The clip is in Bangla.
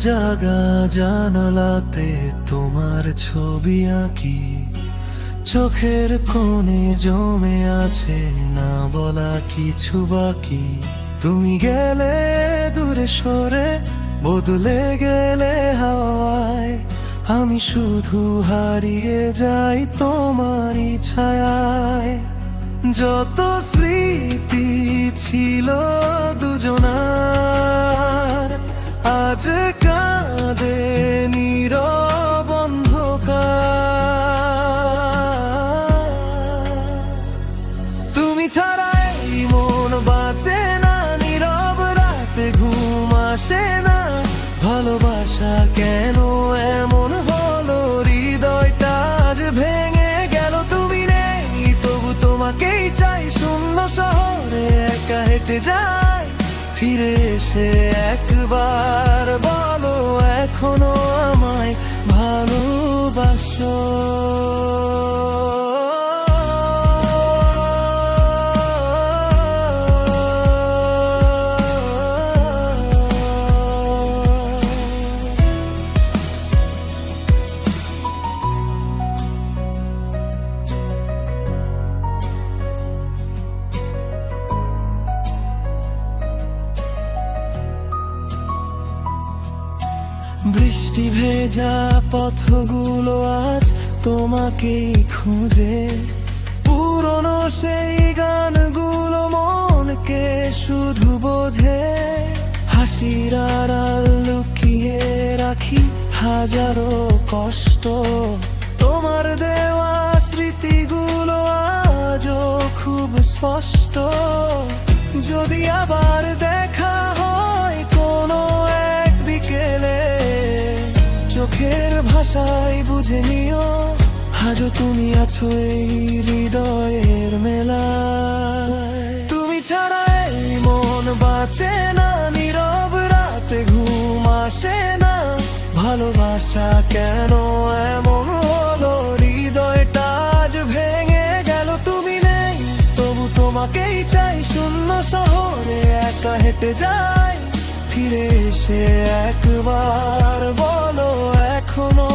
জাগা জানালাতে তোমার ছবি আঁকি, চোখের কোণে জমে আছে না বলা কিছু বাকি। তুমি গেলে দূরে সরে, বদলে গেলে হাওয়ায়, আমি শুধু হারিয়ে যাই তোমারই ছায়ায়। যত স্মৃতি ছিল দুজনার, আজ কাঁদে নীরব অন্ধকার। তুমি ছাড়া এই মন বাঁচে না, নীরব রাতে ঘুম আসে না। ভালোবাসা কেন এমন হলো, হৃদয়টা আজ ভেঙে গেল। তুমি নেই তবু তোমাকেই চাই, শূন্য শহরে একা হেঁটে যাই। ফিরে এসে একবার বলো, এখনো আমায় ভালোবাসো। বৃষ্টি ভেজা পথগুলো আজ তোমাকেই খুঁজে, পুরনো সেই গানগুলো মনকে শুধু বোঝে। হাসির আড়াল লুকিয়ে রাখি হাজারো কষ্ট, তোমার দেওয়া স্মৃতিগুলো আজও খুব স্পষ্ট। যদি আবার দেখা হয় কোনো এক বিকেলে, চোখের ভাষায় বুঝে নিও আজও তুমি আছো এই হৃদয়ের মেলায়। তুমি ছাড়া এই মন বাঁচে না, নীরব রাতে ঘুম আসে না। ভালোবাসা কেন এমন হলো, হৃদয়টা আজ ভেঙে গেল। তুমি নেই তবু তোমাকেই চাই, শূন্য শহরে একা হেঁটে যাই। ফিরে এসে একবার বলো, এখনো